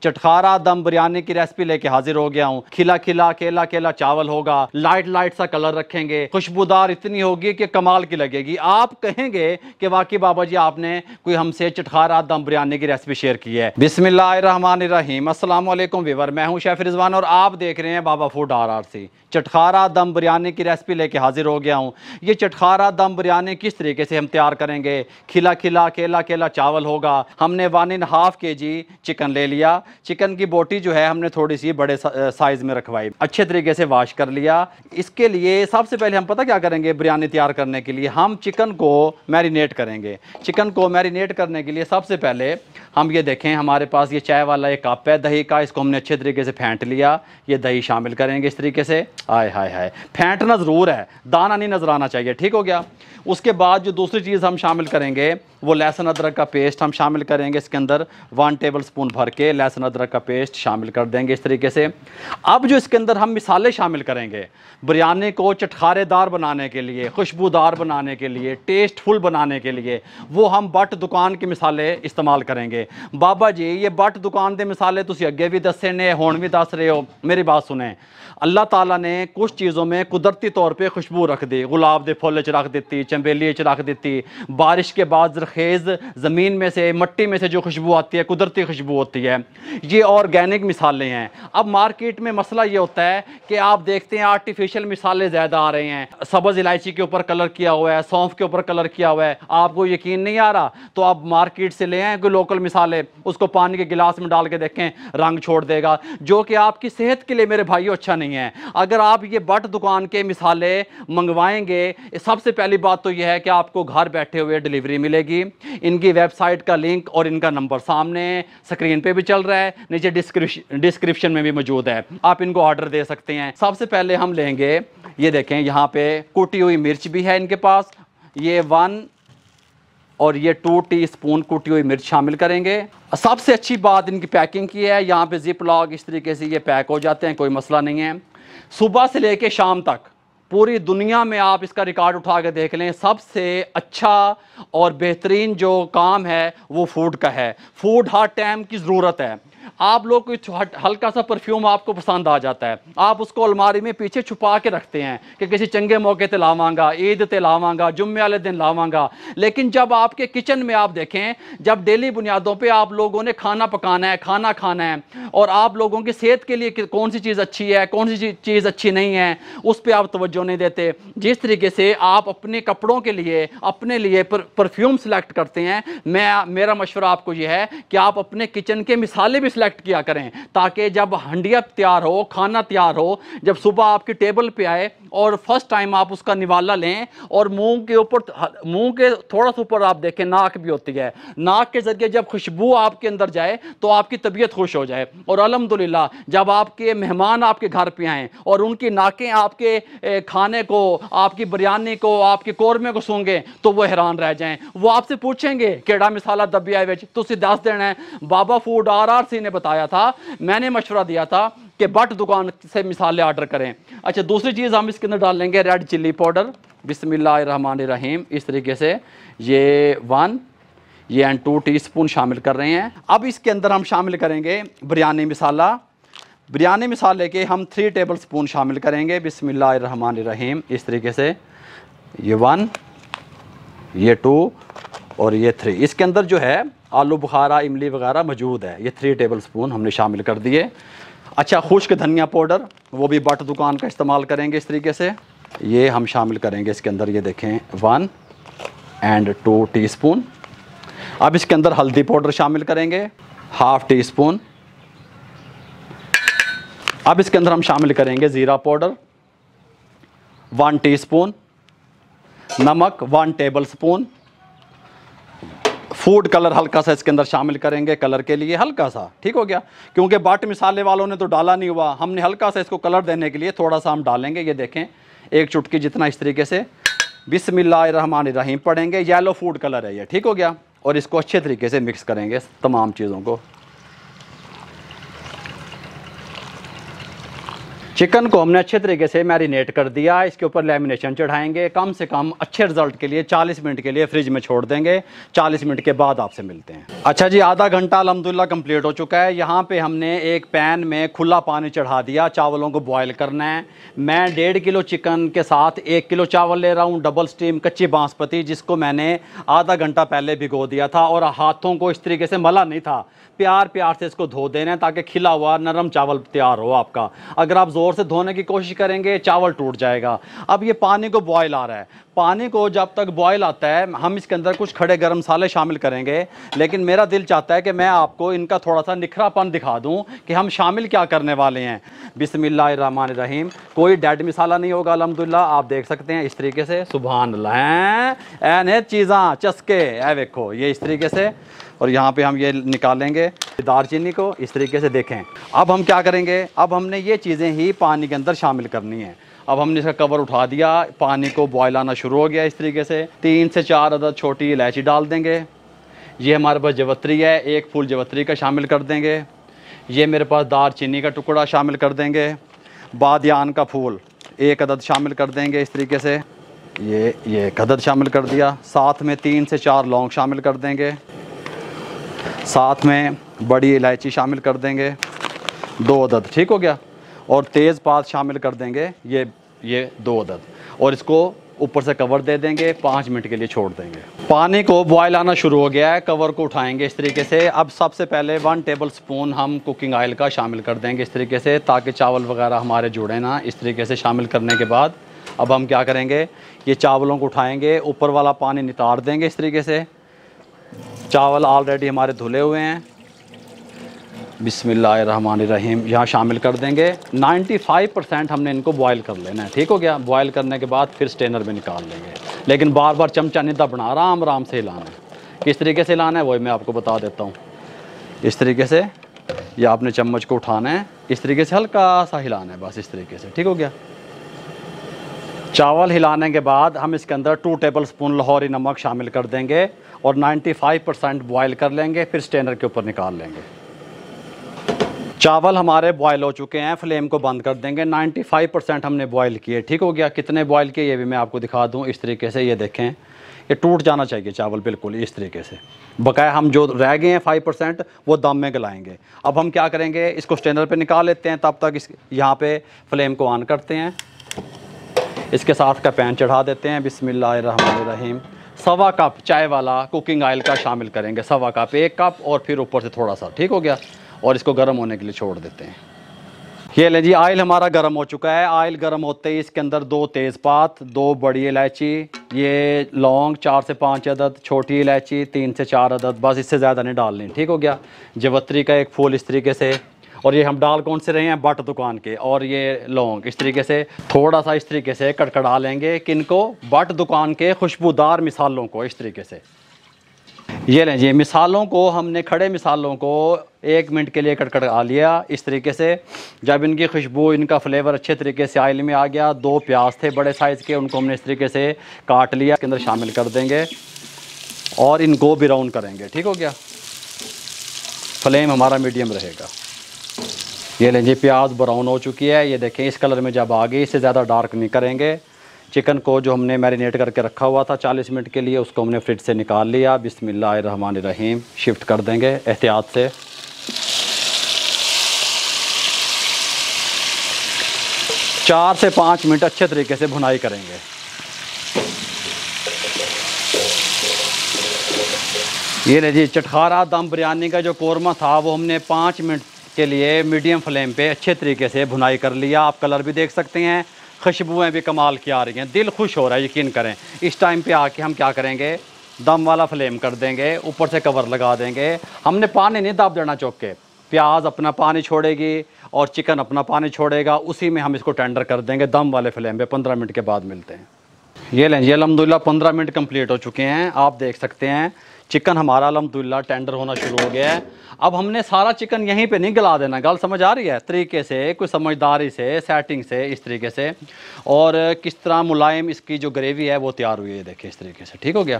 चटखारा दम बिरयानी की रेसिपी लेके हाजिर हो गया हूँ। खिला खिला केला केला चावल होगा, लाइट लाइट सा कलर रखेंगे, खुशबूदार इतनी होगी कि कमाल की लगेगी। आप कहेंगे कि वाकई बाबा जी आपने कोई हमसे चटखारा दम बिरयानी की रेसिपी शेयर की है। बिस्मिल्लाहिर्रहमानिर्रहीम। अस्सलाम वालेकुम व्यूअर, मैं हूँ शेफ रिजवान और आप देख रहे हैं बाबा फूड RRC। चटखारा दम बिरयानी की रेसिपी लेके हाजिर हो गया हूँ। ये चटखारा दम बिरयानी किस तरीके से हम तैयार करेंगे। खिला खिला केला केला चावल होगा। हमने 1.5 kg चिकन ले लिया। चिकन की बोटी जो है हमने थोड़ी सी बड़े साइज में रखवाई, अच्छे तरीके से वॉश कर लिया। इसके लिए सबसे पहले हम पता क्या करेंगे, बिरयानी तैयार करने के लिए हम चिकन को मैरिनेट करेंगे। चिकन को मैरिनेट करने के लिए सबसे पहले हम ये देखें, हमारे पास ये चाय वाला एक कप है दही का, इसको हमने अच्छे तरीके से फेंट लिया। ये दही शामिल करेंगे इस तरीके से। आय हाय हाय, फेंटना ज़रूर है, दाना नहीं नजर आना चाहिए, ठीक हो गया। उसके बाद जो दूसरी चीज़ हम शामिल करेंगे वो लहसुन अदरक का पेस्ट हम शामिल करेंगे। इसके अंदर 1 टेबलस्पून भर के लहसुन अदरक का पेस्ट शामिल कर देंगे इस तरीके से। अब जो इसके अंदर हम मिसाले शामिल करेंगे बिरयानी को चटखारेदार बनाने के लिए, खुशबूदार बनाने के लिए, टेस्टफुल बनाने के लिए, वो हम बट दुकान के मिसाले इस्तेमाल करेंगे। बाबा जी ये बट दुकान के मिसाले तुसी अगे भी दसे ने, हुण भी दस रहे हो। मेरी बात सुने, अल्लाह ताला ने कुछ चीज़ों में कुदरती तौर पे खुशबू रख दी। गुलाब के फुल च रख दी, चंबेली च रख दी। बारिश के बाद जरखेज़ ज़मीन में से, मट्टी में से जो खुशबू आती है, कुदरती खुशबू होती है, ये ऑर्गेनिक मिसाले हैं। अब मार्केट में मसला ये होता है कि आप देखते हैं आर्टिफिशियल मिसाले ज़्यादा आ रहे हैं। सब्ज़ इलायची के ऊपर कलर किया हुआ है, सौंफ के ऊपर कलर किया हुआ है। आपको यकीन नहीं आ रहा तो आप मार्केट से ले आएँ कोई लोकल मिसाले, उसको पानी के गिलास में डाल के देखें, रंग छोड़ देगा, जो कि आपकी सेहत के लिए मेरे भाइयों अच्छा नहीं है। अगर आप ये बट दुकान के मिसाले मंगवाएंगे, सबसे पहली बात तो यह है कि आपको घर बैठे हुए डिलीवरी मिलेगी। इनकी वेबसाइट का लिंक और इनका नंबर सामने स्क्रीन पे भी चल रहा है, नीचे डिस्क्रिप्शन में भी मौजूद है, आप इनको ऑर्डर दे सकते हैं। सबसे पहले हम लेंगे, ये देखें यहाँ पे कुटी हुई मिर्च भी है इनके पास, ये 1 और ये 2 टीस्पून कुटी हुई मिर्च शामिल करेंगे। सबसे अच्छी बात इनकी पैकिंग की है, यहाँ पे जिप लॉक इस तरीके से ये पैक हो जाते हैं, कोई मसला नहीं है। सुबह से लेके शाम तक पूरी दुनिया में आप इसका रिकॉर्ड उठा के देख लें, सबसे अच्छा और बेहतरीन जो काम है वो फूड का है। फूड हर टाइम की ज़रूरत है। आप लोग कोई हल्का सा परफ्यूम आपको पसंद आ जाता है, आप उसको अलमारी में पीछे छुपा के रखते हैं कि किसी चंगे मौके ते लावांगा, ईद ते लावांगा, जुम्मे वाले दिन लावांगा। लेकिन जब आपके किचन में आप देखें, जब डेली बुनियादों पे आप लोगों ने खाना पकाना है, खाना खाना है, और आप लोगों की सेहत के लिए कौन सी चीज़ अच्छी है, कौन सी चीज़ अच्छी नहीं है, उस पर आप तवज्जो नहीं देते। जिस तरीके से आप अपने कपड़ों के लिए, अपने लिए परफ्यूम सेलेक्ट करते हैं, मेरा मशवरा आपको यह है कि आप अपने किचन के मिसाले भी सेलेक्ट किया करें, ताकि जब हंडिया तैयार हो, खाना तैयार हो, जब सुबह आपकी टेबल पे आए और फर्स्ट टाइम आप उसका निवाला लें और मुंह के ऊपर, मुंह के थोड़ा सा ऊपर आप देखें नाक भी होती है, नाक के जरिए जब खुशबू आपके अंदर जाए तो आपकी तबीयत खुश हो जाए। और अल्हम्दुलिल्लाह जब आपके मेहमान आपके घर पे आएँ और उनकी नाकें आपके खाने को, आपकी बिरयानी को, आपके कौरमे को सूंघें तो वो हैरान रह जाएं। वो आपसे पूछेंगे केड़ा मिसाला दबिया है विच, तुसी दस देना है बाबा फूड RRC ने बताया था, मैंने मशवरा दिया था कि बट दुकान से मिसाले ऑर्डर करें। अच्छा, दूसरी चीज़ हम इसके अंदर डाल लेंगे रेड चिल्ली पाउडर। बिस्मिल्लाहिर्रहमानिर्रहीम, इस तरीके से ये 1 एंड 2 टीस्पून शामिल कर रहे हैं। अब इसके अंदर हम शामिल करेंगे बिरयानी मसाला। बिरयानी मसाले के हम 3 टेबलस्पून शामिल करेंगे। बिस्मिल्लाहिर्रहमानिर्रहीम, इस तरीके से ये 1, ये 2 और ये 3। इसके अंदर जो है आलू बुखारा, इमली वगैरह मौजूद है। ये 3 टेबलस्पून हमने शामिल कर दिए। अच्छा, खुश्क धनिया पाउडर वो भी बट दुकान का इस्तेमाल करेंगे इस तरीके से, ये हम शामिल करेंगे इसके अंदर। ये देखें 1 एंड 2 टीस्पून। अब इसके अंदर हल्दी पाउडर शामिल करेंगे 1/2 टीस्पून। अब इसके अंदर हम शामिल करेंगे ज़ीरा पाउडर 1 टीस्पून, नमक 1 टेबलस्पून, फूड कलर हल्का सा इसके अंदर शामिल करेंगे कलर के लिए, हल्का सा, ठीक हो गया, क्योंकि बाट मिसाले वालों ने तो डाला नहीं हुआ, हमने हल्का सा इसको कलर देने के लिए थोड़ा सा हम डालेंगे। ये देखें 1 चुटकी जितना इस तरीके से बिस्मिल्लाहिर्रहमानिर्रहीम पढ़ेंगे। येलो फूड कलर है ये, ठीक हो गया। और इसको अच्छे तरीके से मिक्स करेंगे तमाम चीज़ों को। चिकन को हमने अच्छे तरीके से मैरिनेट कर दिया, इसके ऊपर लेमिनेशन चढ़ाएंगे। कम से कम अच्छे रिजल्ट के लिए 40 मिनट के लिए फ्रिज में छोड़ देंगे। 40 मिनट के बाद आपसे मिलते हैं। अच्छा जी, आधा घंटा अल्हम्दुलिल्लाह कंप्लीट हो चुका है। यहाँ पे हमने एक पैन में खुला पानी चढ़ा दिया, चावलों को बॉयल करना है। मैं 1.5 किलो चिकन के साथ 1 किलो चावल ले रहा हूँ, डबल स्टीम कच्ची बासमती, जिसको मैंने आधा घंटा पहले भिगो दिया था और हाथों को इस तरीके से मला नहीं था। प्यार प्यार से इसको धो देना ताकि खिला हुआ नरम चावल तैयार हो आपका। अगर आप ज़ोर से धोने की कोशिश करेंगे चावल टूट जाएगा। अब ये पानी को बॉयल आ रहा है, पानी को जब तक बॉयल आता है हम इसके अंदर कुछ खड़े गरम मसाले शामिल करेंगे, लेकिन मेरा दिल चाहता है कि मैं आपको इनका थोड़ा सा निखरापन दिखा दूं कि हम शामिल क्या करने वाले हैं। बिस्मिल्लाहिर्रहमानिर्रहीम। कोई डेड मसाला नहीं होगा अल्हम्दुलिल्लाह, आप देख सकते हैं इस तरीके से। सुभान अल्लाह, ऐने चीज़ां चस्के ऐ देखो ये इस तरीके से। और यहाँ पे हम ये निकालेंगे दालचीनी को इस तरीके से। देखें अब हम क्या करेंगे, अब हमने ये चीज़ें ही पानी के अंदर शामिल करनी है। अब हमने इसका कवर उठा दिया, पानी को बॉयल आना शुरू हो गया इस तरीके से। 3 से 4 अदद छोटी इलायची डाल देंगे। ये हमारे पास जवत्री है, 1 फूल जवत्री का शामिल कर देंगे। ये मेरे पास दालचीनी का टुकड़ा शामिल कर देंगे। बादियान का फूल 1 अदद शामिल कर देंगे इस तरीके से। ये 1 अदद शामिल कर दिया। साथ में 3 से 4 लौंग शामिल कर देंगे। साथ में बड़ी इलायची शामिल कर देंगे 2 अदद, ठीक हो गया। और तेज़पात शामिल कर देंगे ये 2 अदद। और इसको ऊपर से कवर दे देंगे, 5 मिनट के लिए छोड़ देंगे। पानी को बॉयल आना शुरू हो गया है, कवर को उठाएंगे इस तरीके से। अब सबसे पहले 1 टेबल स्पून हम कुकिंग ऑयल का शामिल कर देंगे इस तरीके से, ताकि चावल वगैरह हमारे जुड़े ना। इस तरीके से शामिल करने के बाद अब हम क्या करेंगे, ये चावलों को उठाएंगे, ऊपर वाला पानी नितार देंगे इस तरीके से। चावल ऑलरेडी हमारे धुले हुए हैं। बिस्मिल्लाहिर्रहमानिर्रहीम यहाँ शामिल कर देंगे। 95% हमने इनको बॉयल कर लेना है, ठीक हो गया। बॉयल करने के बाद फिर स्ट्रेनर में निकाल लेंगे, लेकिन बार बार चमचा नहीं दबना, आराम आराम से हिलाना है। किस तरीके से हिलाना है वही मैं आपको बता देता हूँ। इस तरीके से या आपने चम्मच को उठाना है, इस तरीके से हल्का सा हिलाना है, बस इस तरीके से, ठीक हो गया। चावल हिलाने के बाद हम इसके अंदर 2 टेबल स्पून लाहौरी नमक शामिल कर देंगे और 95% बॉयल कर लेंगे, फिर स्ट्रेनर के ऊपर निकाल लेंगे। चावल हमारे बॉयल हो चुके हैं, फ्लेम को बंद कर देंगे। 95% हमने बॉयल किए, ठीक हो गया। कितने बॉयल किए ये भी मैं आपको दिखा दूं इस तरीके से। ये देखें, ये टूट जाना चाहिए चावल बिल्कुल इस तरीके से। बकाया हम जो रह गए हैं 5% वो दम में गलाएंगे। अब हम क्या करेंगे, इसको स्ट्रेनर पे निकाल लेते हैं। तब तक यहाँ पे फ्लेम को ऑन करते हैं, इसके साथ का पैन चढ़ा देते हैं। बिस्मिल्लाहिर्रहमानिर्रहीम। 1.25 कप चाय वाला कुकिंग ऑयल का शामिल करेंगे, 1.25 कप, 1 कप और फिर ऊपर से थोड़ा सा, ठीक हो गया। और इसको गर्म होने के लिए छोड़ देते हैं। ये लें जी, ऑयल हमारा गर्म हो चुका है। ऑयल गर्म होते ही इसके अंदर 2 तेज़पात, 2 बड़ी इलायची, ये लौंग 4 से 5 अदद, छोटी इलायची 3 से 4 अदद, बस इससे ज़्यादा नहीं डालनी, ठीक हो गया। जवत्री का 1 फूल इस तरीके से। और ये हम डाल कौन से रहे हैं, बट दुकान के। और ये लौंग इस तरीके से थोड़ा सा इस तरीके से कड़कड़ा लेंगे। किनको, बट दुकान के खुशबूदार मिसालों को इस तरीके से। ये लें जी, मिसालों को हमने, खड़े मिसालों को 1 मिनट के लिए कड़कड़ा लिया इस तरीके से। जब इनकी खुशबू, इनका फ्लेवर अच्छे तरीके से ऑयल में आ गया। 2 प्याज थे बड़े साइज़ के, उनको हमने इस तरीके से काट लिया, इसके अंदर शामिल कर देंगे और इनको ब्राउन करेंगे, ठीक हो गया। फ्लेम हमारा मीडियम रहेगा। ये लें जी, प्याज ब्राउन हो चुकी है, ये देखें इस कलर में जब आ गई, इससे ज़्यादा डार्क नहीं करेंगे। चिकन को जो हमने मैरिनेट करके रखा हुआ था 40 मिनट के लिए, उसको हमने फ्रिज से निकाल लिया। बिस्मिल्लाहिर्रहमानिर्रहीम। शिफ्ट कर देंगे एहतियात से। चार से 5 मिनट अच्छे तरीके से भुनाई करेंगे। ये ले जी, चटखारा दम बिरयानी का जो कोरमा था वो हमने 5 मिनट के लिए मीडियम फ्लेम पे अच्छे तरीके से भुनाई कर लिया। आप कलर भी देख सकते हैं, खुशबुएँ भी कमाल की आ रही हैं, दिल खुश हो रहा है, यकीन करें। इस टाइम पे आके हम क्या करेंगे, दम वाला फ्लेम कर देंगे, ऊपर से कवर लगा देंगे। हमने पानी नहीं दाब देना चौक के, प्याज अपना पानी छोड़ेगी और चिकन अपना पानी छोड़ेगा, उसी में हम इसको टेंडर कर देंगे दम वाले फ्लेम पे। 15 मिनट के बाद मिलते हैं। ये लें जी, अल्हम्दुलिल्लाह 15 मिनट कंप्लीट हो चुके हैं। आप देख सकते हैं चिकन हमारा अल्हम्दुलिल्लाह टेंडर होना शुरू हो गया है। अब हमने सारा चिकन यहीं पे नहीं गला देना, गल समझ आ रही है, तरीके से, कोई समझदारी से, सेटिंग से, इस तरीके से। और किस तरह मुलायम इसकी जो ग्रेवी है वो तैयार हुई है, देखिए इस तरीके से, ठीक हो गया।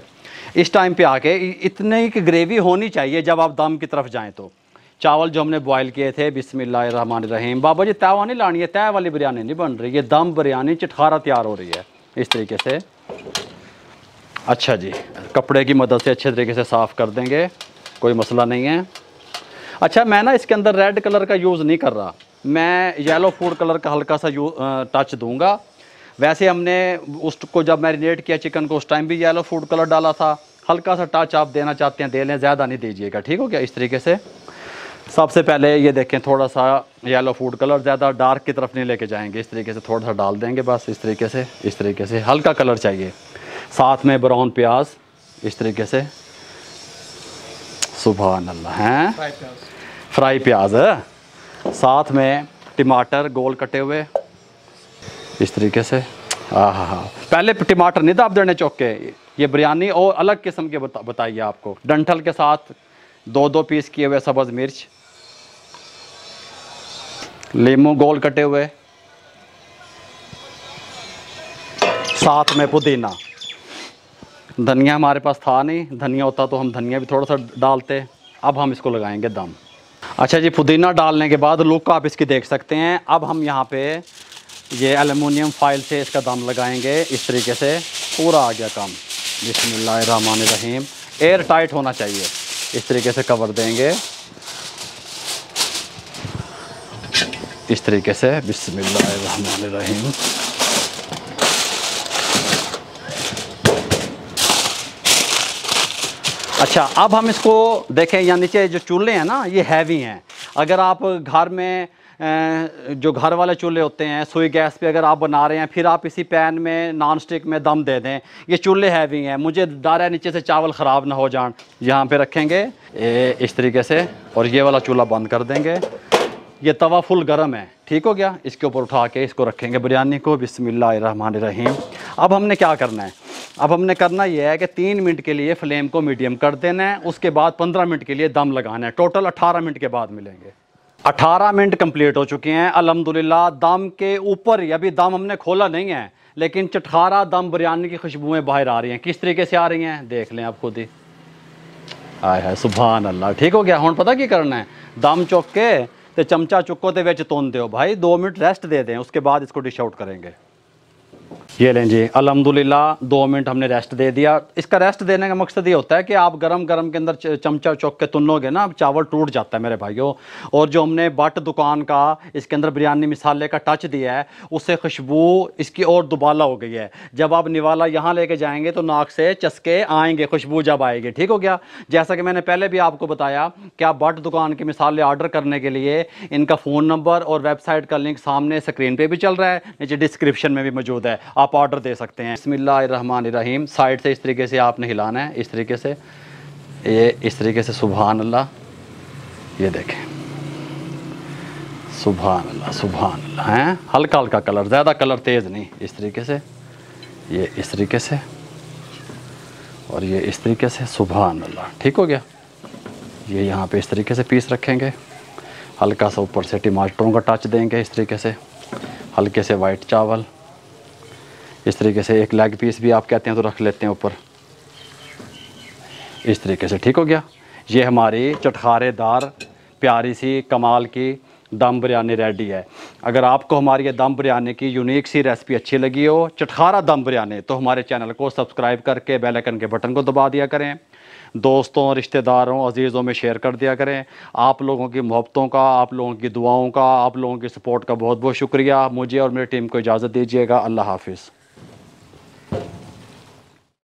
इस टाइम पे आके इतनी की ग्रेवी होनी चाहिए जब आप दम की तरफ जाएँ तो। चावल जो हमने बॉयल किए थे, बिस्मिल्लाहिर्रहमानिर्रहीम। बाबा जी तवा नहीं लानी है, तय वाली बिरयानी नहीं बन रही, ये दम बिरयानी चटखारा तैयार हो रही है इस तरीके से। अच्छा जी, कपड़े की मदद से अच्छे तरीके से साफ़ कर देंगे, कोई मसला नहीं है। अच्छा, मैं ना इसके अंदर रेड कलर का यूज़ नहीं कर रहा, मैं येलो फूड कलर का हल्का सा टच दूंगा। वैसे हमने उसको जब मैरिनेट किया चिकन को, उस टाइम भी येलो फूड कलर डाला था। हल्का सा टच आप देना चाहते हैं दे लें, ज़्यादा नहीं दीजिएगा, ठीक हो गया। इस तरीके से सबसे पहले ये देखें, थोड़ा सा येलो फूड कलर, ज़्यादा डार्क की तरफ नहीं लेके जाएंगे, इस तरीके से थोड़ा सा डाल देंगे बस, इस तरीके से हल्का कलर चाहिए। साथ में ब्राउन प्याज इस तरीके से, सुभान अल्लाह, हैं फ्राई प्याज है। साथ में टमाटर गोल कटे हुए इस तरीके से। हाँ, पहले टमाटर नहीं दाब देने चौके, ये बिरयानी और अलग किस्म के बताइए आपको। डंठल के साथ 2-2 पीस किए हुए सब्ज़ मिर्च, लीमू गोल कटे हुए, साथ में पुदीना। धनिया हमारे पास था नहीं, धनिया होता तो हम धनिया भी थोड़ा सा डालते। अब हम इसको लगाएंगे दम। अच्छा जी, पुदीना डालने के बाद लुक आप इसकी देख सकते हैं। अब हम यहाँ पे ये एल्युमिनियम फाइल से इसका दम लगाएंगे इस तरीके से। पूरा आ गया काम, बिस्मिल्लाहिर्रहमानिर्रहीम। एयर टाइट होना चाहिए, इस तरीके से कवर देंगे इस तरीके से, बिस्मिल्लाहिर्रहमानिर्रहीम। अच्छा, अब हम इसको देखें, यहाँ नीचे जो चूल्हे हैं ना, ये हैवी हैं। अगर आप घर में जो घर वाले चूल्हे होते हैं सुई गैस पे अगर आप बना रहे हैं, फिर आप इसी पैन में नॉन स्टिक में दम दे दें, ये चूल्हे हैवी हैं, मुझे डर है नीचे से चावल ख़राब ना हो जाए। यहाँ पे रखेंगे इस तरीके से, और ये वाला चूल्हा बंद कर देंगे। ये तवा फुल गर्म है, ठीक हो गया। इसके ऊपर उठा के इसको रखेंगे बिरयानी को, बिस्मिल्लाहिर्रहमानिर्रहीम। अब हमने क्या करना है, अब हमने करना ये है कि 3 मिनट के लिए फ्लेम को मीडियम कर देना है, उसके बाद 15 मिनट के लिए दम लगाना है। टोटल 18 मिनट के बाद मिलेंगे। 18 मिनट कंप्लीट हो चुके हैं अल्हम्दुलिल्लाह। दम के ऊपर ही, अभी दम हमने खोला नहीं है, लेकिन चटखारा दम बिरयानी की खुशबुएं बाहर आ रही हैं। किस तरीके से आ रही हैं देख लें आप खुद ही। आय हाय, सुभान अल्लाह। ठीक हो गया। हुण पता की करना है, दम चुक के ते चमचा चुको ते विच तुन दो भाई, 2 मिनट रेस्ट दे दें, उसके बाद इसको डिश आउट करेंगे। ये लें जी, अल्हम्दुलिल्लाह 2 मिनट हमने रेस्ट दे दिया। इसका रेस्ट देने का मकसद ये होता है कि आप गरम गरम के अंदर चमचा चौक के तुनोगे ना, चावल टूट जाता है मेरे भाइयों। और जो हमने बट दुकान का इसके अंदर बिरयानी मसाले का टच दिया है, उससे खुशबू इसकी और दुबाला हो गई है। जब आप निवाला यहाँ लेके जाएंगे तो नाक से चस्के आएंगे खुशबू जब आएगी। ठीक हो गया। जैसा कि मैंने पहले भी आपको बताया कि आप बट दुकान के मसाले ऑर्डर करने के लिए इनका फ़ोन नंबर और वेबसाइट का लिंक सामने स्क्रीन पे भी चल रहा है, नीचे डिस्क्रिप्शन में भी मौजूद है, आप ऑर्डर दे सकते हैं। बिस्मिल्लाहिर्रहमानिर्रहीम। साइड से इस तरीके से आपने हिलाना है, इस तरीके से, ये इस तरीके से। सुभान अल्लाह, ये देखें, सुभान अल्लाह, सुभान अल्लाह। हैं हल्का हल्का कलर, ज़्यादा कलर तेज़ नहीं, इस तरीके से, ये इस तरीके से, और ये इस तरीके से। सुभान अल्लाह। ठीक हो गया। ये यहाँ पे इस तरीके से पीस रखेंगे, हल्का सा ऊपर से टमाटरों का टच देंगे इस तरीके से, हल्के से वाइट चावल इस तरीके से। एक लेग पीस भी आप कहते हैं तो रख लेते हैं ऊपर, इस तरीके से। ठीक हो गया। ये हमारी चटखारेदार प्यारी सी कमाल की दम बिरयानी रेडी है। अगर आपको हमारी ये दम बिरयानी की यूनिक सी रेसिपी अच्छी लगी हो, चटखारा दम बिरयानी, तो हमारे चैनल को सब्सक्राइब करके बेल आइकन के बटन को दबा दिया करें, दोस्तों, रिश्तेदारों, अजीज़ों में शेयर कर दिया करें। आप लोगों की मोहब्बतों का, आप लोगों की दुआओं का, आप लोगों की सपोर्ट का बहुत बहुत शुक्रिया। मुझे और मेरी टीम को इजाज़त दीजिएगा। अल्लाह हाफिज़।